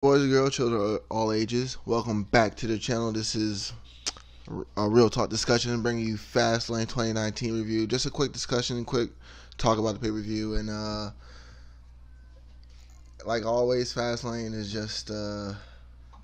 Boys and girls, children of all ages, welcome back to the channel. This is a real talk discussion, bringing you Fastlane 2019 review. Just a quick discussion, quick talk about the pay-per-view, and like always, Fastlane is just the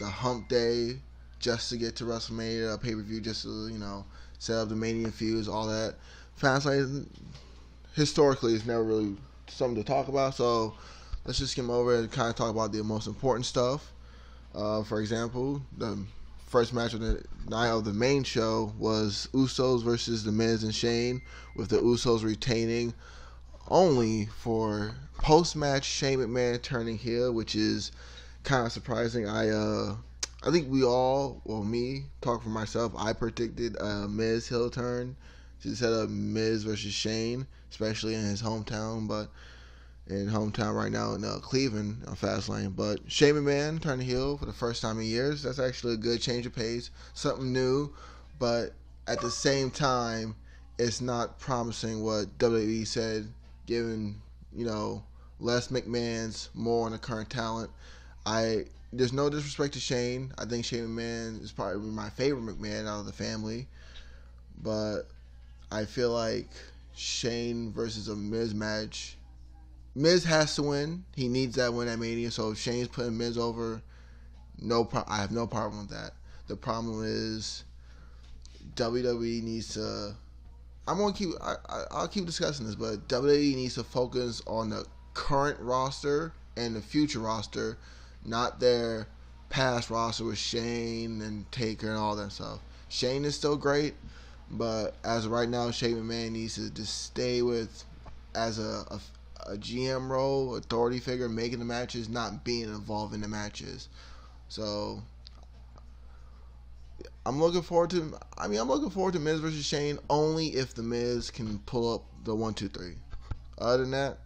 hump day just to get to WrestleMania, a pay-per-view just to set up the Mania feuds, all that. Fastlane historically is never really something to talk about, so let's just skim over and kind of talk about the most important stuff. For example, the first match of the night of the main show was Usos versus The Miz and Shane, with the Usos retaining only for post-match Shane McMahon turning heel, which is kind of surprising. I think we all, well, me, talk for myself, I predicted Miz heel turn to set up Miz versus Shane, especially in his hometown, but right now in Cleveland on Fastlane. But Shane McMahon turning heel for the first time in years. That's actually a good change of pace, something new, but at the same time, it's not promising what WWE said, given less McMahons, more on the current talent. There's no disrespect to Shane. I think Shane McMahon is probably my favorite McMahon out of the family, but I feel like Shane versus a Miz match, Miz has to win. He needs that win at Mania. So if Shane's putting Miz over, I have no problem with that. The problem is WWE needs to. I'll keep discussing this, but WWE needs to focus on the current roster and the future roster, not their past roster with Shane and Taker and all that stuff. Shane is still great, but as of right now, Shane McMahon needs to just stay with as a GM role, authority figure, making the matches, not being involved in the matches. So I'm looking forward to Miz versus Shane only if the Miz can pull up the 1, 2, 3. Other than that,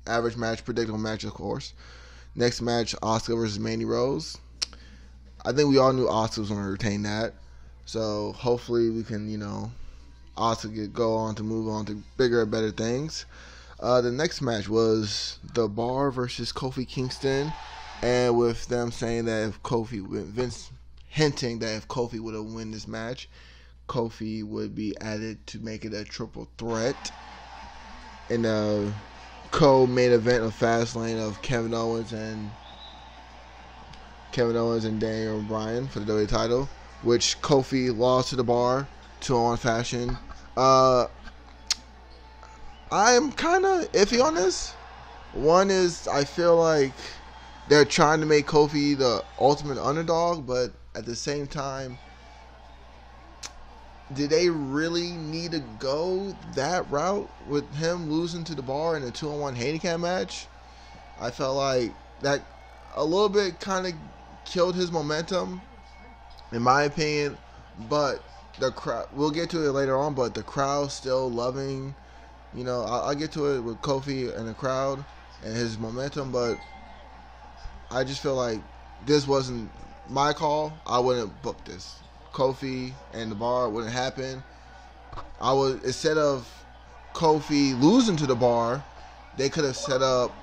average match, predictable match, of course. Next match, Asuka versus Mandy Rose. I think we all knew Asuka was going to retain that. So hopefully we can, Asuka go on to move on to bigger and better things. The next match was The Bar versus Kofi Kingston, and with them saying that Vince hinting that if Kofi would have won this match, Kofi would be added to make it a triple threat in the co-main event of Fastlane of Kevin Owens and Daniel Bryan for the WWE title, which Kofi lost to The Bar 2-on-1 fashion. I'm kind of iffy on this. One is I feel like they're trying to make Kofi the ultimate underdog, but at the same time, did they really need to go that route with him losing to The Bar in a 2-on-1 handicap match? I felt like that a little bit kind of killed his momentum, in my opinion, but the crowd, we'll get to it later on, but the crowd still loving, I'll get to it with Kofi and the crowd and his momentum, but I just feel like this wasn't my call. I wouldn't book this. Kofi and The Bar wouldn't happen. Instead of Kofi losing to The Bar, they could have set up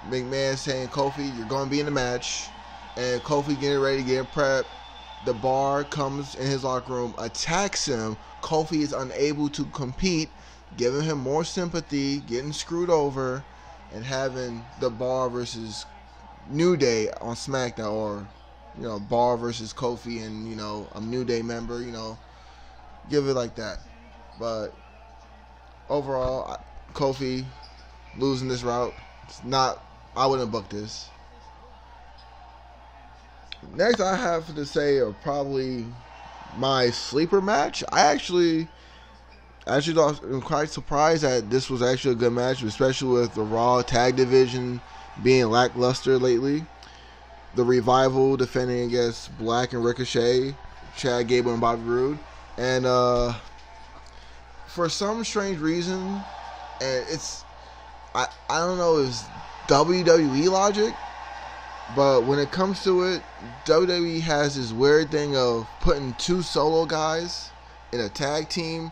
McMahon saying, Kofi, you're going to be in the match, and Kofi getting ready to get prepped. The Bar comes in his locker room, attacks him. Kofi is unable to compete, giving him more sympathy, getting screwed over, and having The Bar versus New Day on SmackDown, or Bar versus Kofi and a New Day member, give it like that. But overall, Kofi losing this route, I wouldn't book this. Next, I have to say probably my sleeper match. I actually I'm quite surprised that this was actually a good match, especially with the Raw tag division being lackluster lately. The Revival defending against Black and Ricochet, Chad Gable and Bobby Roode, and for some strange reason, and I don't know if it's WWE logic, but when it comes to it, WWE has this weird thing of putting two solo guys in a tag team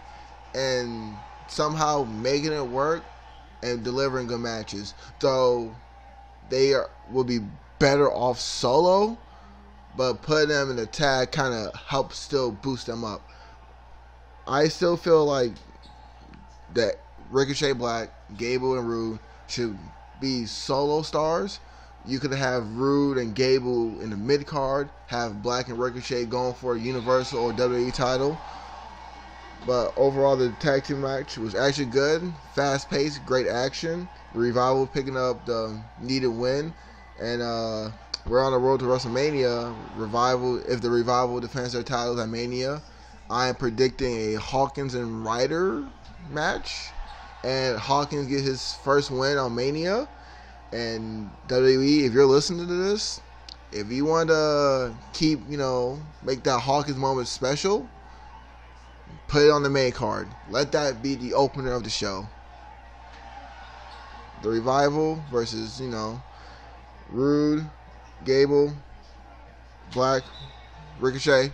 and somehow making it work and delivering good matches. Though will be better off solo, but putting them in a tag kind of helps still boost them up. I still feel like that Ricochet, Black, Gable, and Rude should be solo stars. You could have Rude and Gable in the mid card, have Black and Ricochet going for a Universal or WWE title. But overall, the tag team match was actually good, fast paced, great action. Revival picking up the needed win, and we're on the road to WrestleMania. Revival, if the Revival defends their titles at Mania, I am predicting a Hawkins and Ryder match, and Hawkins get his first win on Mania. And WWE, if you're listening to this, if you want to keep, make that Hawkins moment special, put it on the main card. Let that be the opener of the show. The Revival versus, Rude, Gable, Black, Ricochet.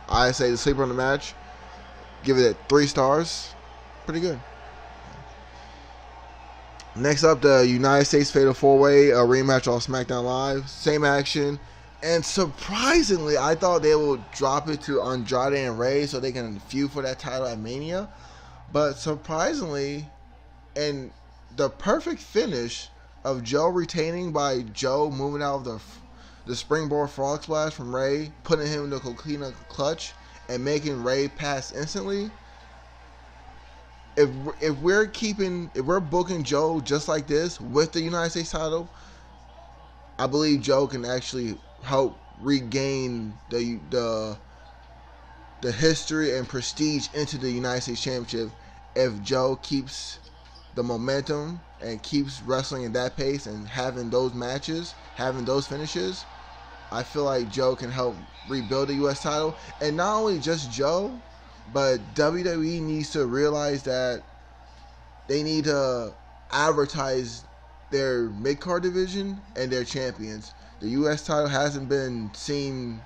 I say the sleeper on the match. Give it 3 stars. Pretty good. Next up, the United States Fatal 4-Way, a rematch on SmackDown Live. Same action. And surprisingly, I thought they would drop it to Andrade and Rey so they can feud for that title at Mania. But surprisingly, and the perfect finish of Joe retaining by Joe moving out of the springboard frog splash from Rey, putting him in the Coquina clutch, and making Rey pass instantly. If we're booking Joe just like this with the United States title, I believe Joe can actually help regain the history and prestige into the United States Championship if Joe keeps the momentum and keeps wrestling at that pace and having those matches, having those finishes. I feel like Joe can help rebuild the U.S. title. And not only just Joe, but WWE needs to realize that they need to advertise their mid-card division and their champions. The U.S. title hasn't been seen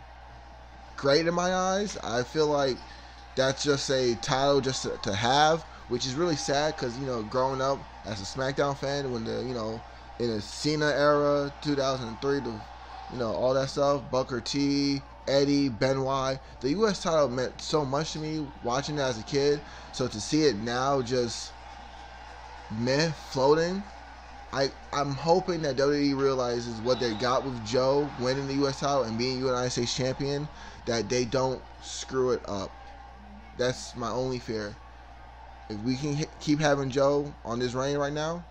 great in my eyes. I feel like that's just a title just to have, which is really sad because, growing up as a SmackDown fan when in the Cena era, 2003 to, all that stuff, Booker T, Eddie, Benoit, the U.S. title meant so much to me watching it as a kid. So to see it now just floating, I'm hoping that WWE realizes what they got with Joe winning the U.S. title and being United States champion, that they don't screw it up. That's my only fear. If we can keep having Joe on this reign right now,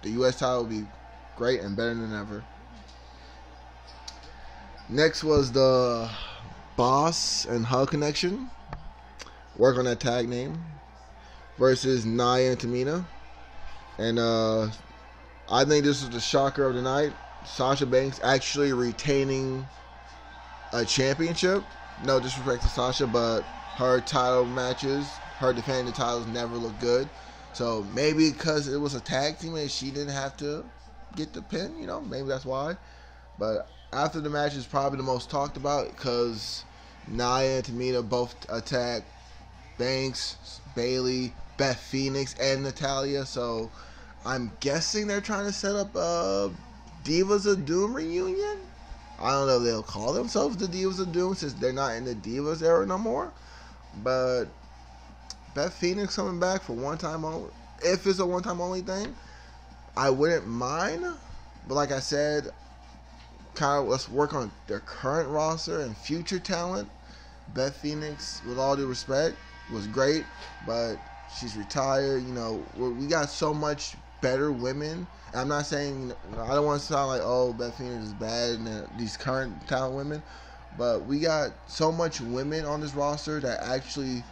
the U.S. title will be great and better than ever. Next was the Boss and Hug Connection. Work on that tag name. Versus Nia and Tamina. And I think this was the shocker of the night. Sasha Banks actually retaining a championship. No disrespect to Sasha, but her title matches, her defending the titles never looked good. So maybe because it was a tag team and she didn't have to get the pin, maybe that's why. But after the match is probably the most talked about because Nia and Tamina both attacked Banks, Bayley, Beth Phoenix, and Natalya. So I'm guessing they're trying to set up a Divas of Doom reunion. I don't know if they'll call themselves the Divas of Doom since they're not in the Divas era no more. But Beth Phoenix coming back for one time only. If it's a one time only thing, I wouldn't mind. But like I said, let's work on their current roster and future talent. Beth Phoenix, with all due respect, was great, but she's retired. We got so much better women. I'm not saying, I don't want to sound like, oh, Beth Phoenix is bad and these current talent women, but we got so much women on this roster that actually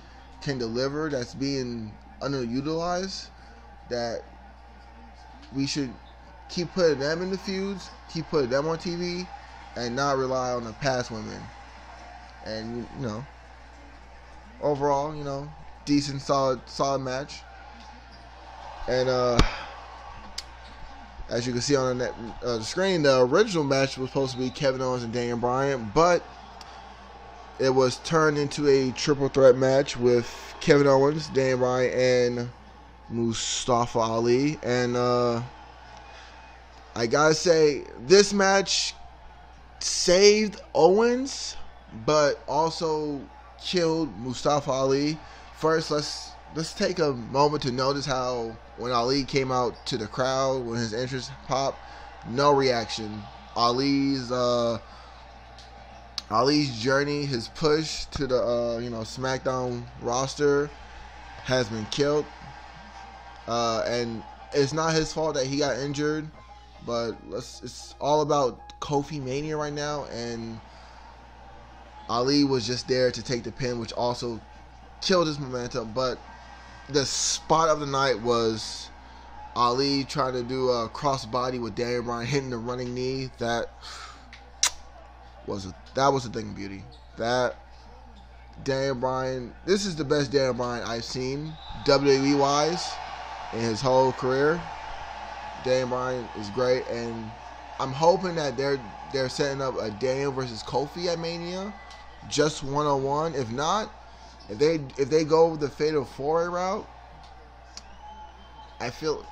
can deliver, that's being underutilized, that we should keep putting them in the feuds, keep putting them on TV, and not rely on the past women. And, overall, decent, solid match. And, as you can see on the screen, the original match was supposed to be Kevin Owens and Daniel Bryan, but it was turned into a triple threat match with Kevin Owens, Daniel Bryan, and Mustafa Ali. And I gotta say, this match saved Owens, but also killed Mustafa Ali. First, let's take a moment to notice how when Ali came out to the crowd, when his entrance popped, no reaction. Ali's journey, his push to the SmackDown roster has been killed, and it's not his fault that he got injured. But it's all about Kofi Mania right now, and Ali was just there to take the pin, which also killed his momentum. But the spot of the night was Ali trying to do a crossbody with Daniel Bryan hitting the running knee. That was a thing of beauty. That Daniel Bryan, this is the best Daniel Bryan I've seen WWE wise in his whole career. Daniel Bryan is great, and I'm hoping that they're setting up a Daniel versus Kofi at Mania, just 1-on-1. If not, if they go the Fatal 4-Way route, I feel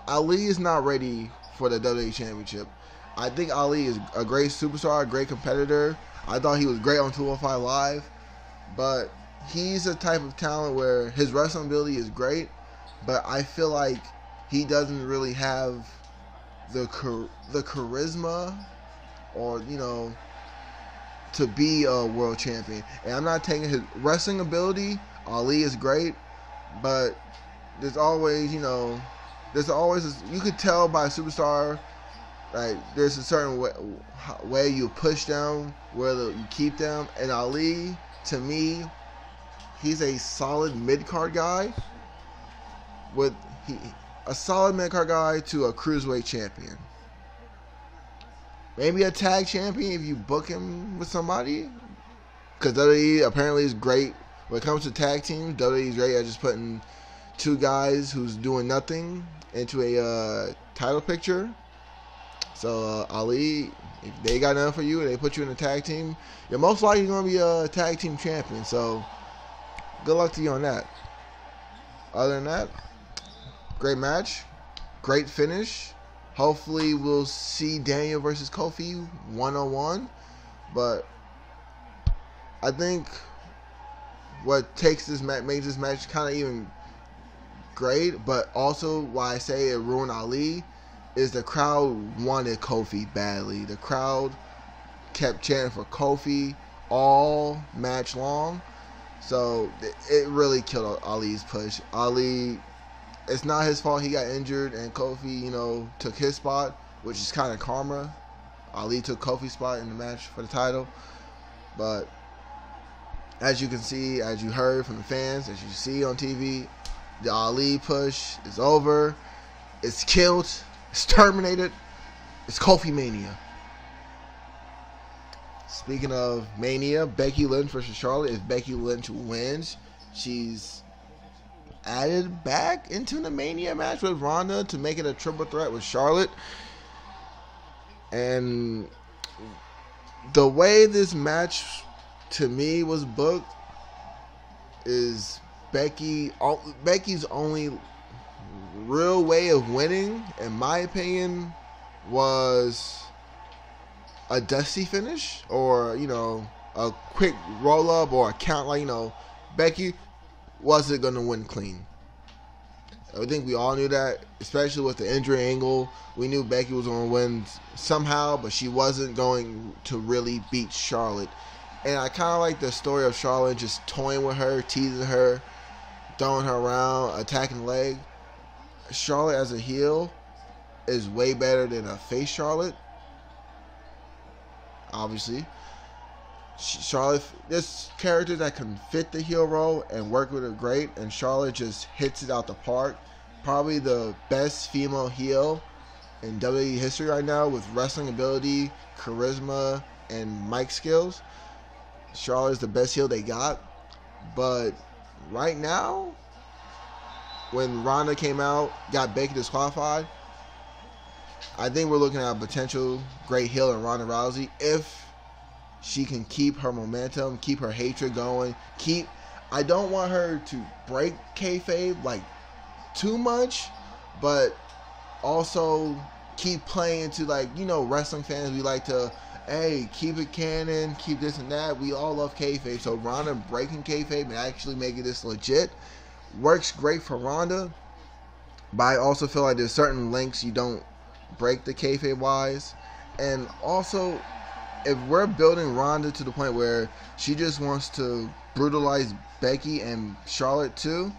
Ali is not ready for the WWE Championship. I think Ali is a great superstar, a great competitor. I thought he was great on 205 Live, but he's a type of talent where his wrestling ability is great, but I feel like he doesn't really have the charisma or, to be a world champion. And I'm not taking his wrestling ability. Ali is great, but there's always, you could tell by a superstar, like, there's a certain way you push them, whether you keep them. And Ali, to me, he's a solid mid-card guy a solid mid-card guy to a cruiserweight champion. Maybe a tag champion if you book him with somebody. Because WWE apparently is great when it comes to tag teams. WWE is great at just putting two guys who's doing nothing into a title picture. So Ali, if they got nothing for you and they put you in a tag team, you're most likely going to be a tag team champion. So good luck to you on that. Other than that, great match, great finish. Hopefully we'll see Daniel versus Kofi 1-on-1. But I think what makes this match kind of even great, but also why I say it ruined Ali, is the crowd wanted Kofi badly. The crowd kept chanting for Kofi all match long. So it really killed Ali's push. Ali, it's not his fault he got injured, and Kofi, took his spot, which is kind of karma. Ali took Kofi's spot in the match for the title. But as you can see, as you heard from the fans, as you see on TV, the Ali push is over. It's killed. It's terminated. It's Kofi Mania. Speaking of Mania, Becky Lynch versus Charlotte. If Becky Lynch wins, she's added back into the Mania match with Ronda to make it a triple threat with Charlotte. And the way this match to me was booked is Becky's only real way of winning, in my opinion, was a dusty finish or, a quick roll up or a count. Becky wasn't going to win clean. I think we all knew that, especially with the injury angle. We knew Becky was going to win somehow, but she wasn't going to really beat Charlotte. And I kind of like the story of Charlotte just toying with her, teasing her, throwing her around, attacking the leg. Charlotte as a heel is way better than a face Charlotte. Obviously. Charlotte, there's characters that can fit the heel role and work with her great, and Charlotte just hits it out the park. Probably the best female heel in WWE history right now with wrestling ability, charisma, and mic skills. Charlotte is the best heel they got. But right now, when Ronda came out, got Becky disqualified, I think we're looking at a potential great heel in Ronda Rousey if she can keep her momentum, keep her hatred going. I don't want her to break kayfabe too much, but also keep playing into wrestling fans. We like to hey, keep it canon, keep this and that. We all love kayfabe. So Ronda breaking kayfabe and actually making this legit works great for Ronda. But I also feel like there's certain links you don't break the kayfabe wise. And also, if we're building Ronda to the point where she just wants to brutalize Becky and Charlotte too,